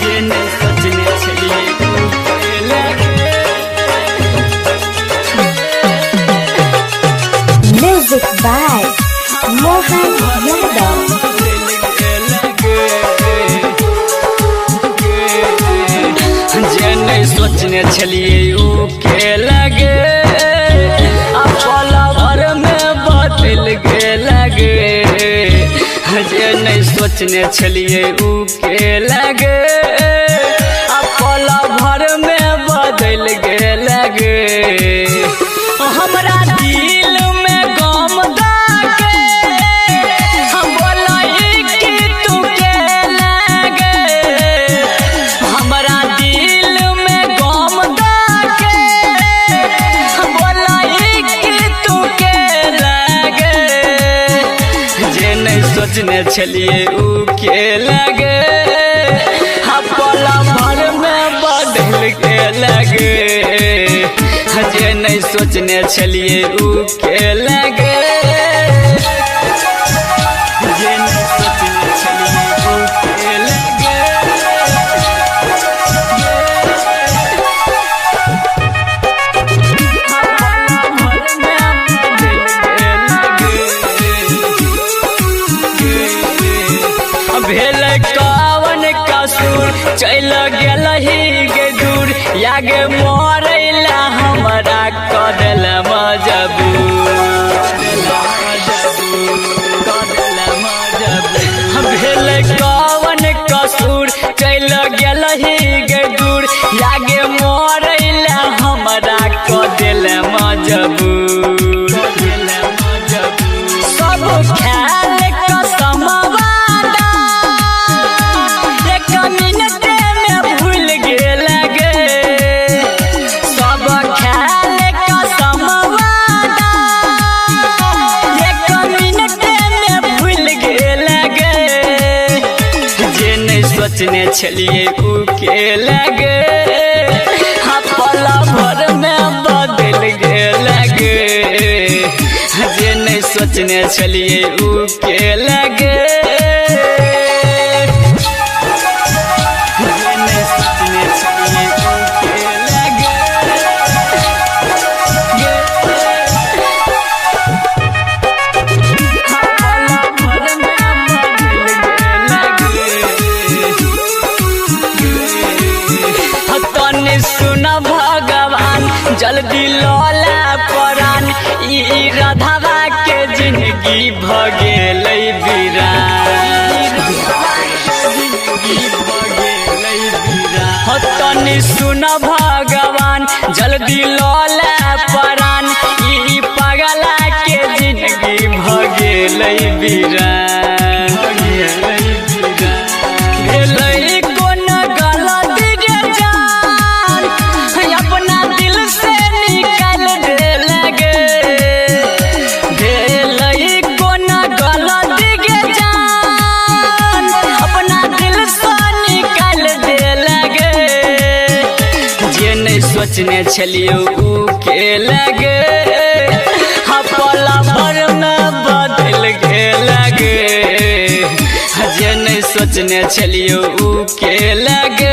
ये नहीं सोचने चलिए Music by Mohan Yadav. जे नहीं सोचने चलिए ऊ के लगे पल भर में बदल के लगे। जे नहीं सोचने चलिए ऊ के लगे पल भर में बदल के लगे। हमरा दिल में गम दागे हम बोलाई कि तू के लगे। हमरा दिल में गम दागे हम बोलाई कि तू के लगे। जे नहीं सोचने चलिए ऊ के लगे पल भर में बदल के लगे। जे नहीं सोचने चलिए ऊ के लगे। जे नहीं सोचने चलिए ऊ के लगे। भेल कवन कसूर चल गेल ही गे दूर यागे मरैला हमरा कदल मजबूर। भेल कवन कसूर चल गेल ही गे दूर यागे मरैला हमरा कदल मजबूर। सब ख्याल कसम सोचने चलिए ऊ के लगे पल भर में बदल के लगे। जे नहीं सोचने चलिए ऊ के लगे। जे नहीं सोचने चलिए ऊ के लगे। सुन भगवान जल्दी लौला परान ई राधावा के जिंदगी भगेल तनी सुन भगवान जल्दी लौला परान ई पगला के जिंदगी भगेल वीरान। सोचने चलिए ऊ के लगे पल भर में बदल के लगे। जे नहीं सोचने चलिए ऊ के लगे।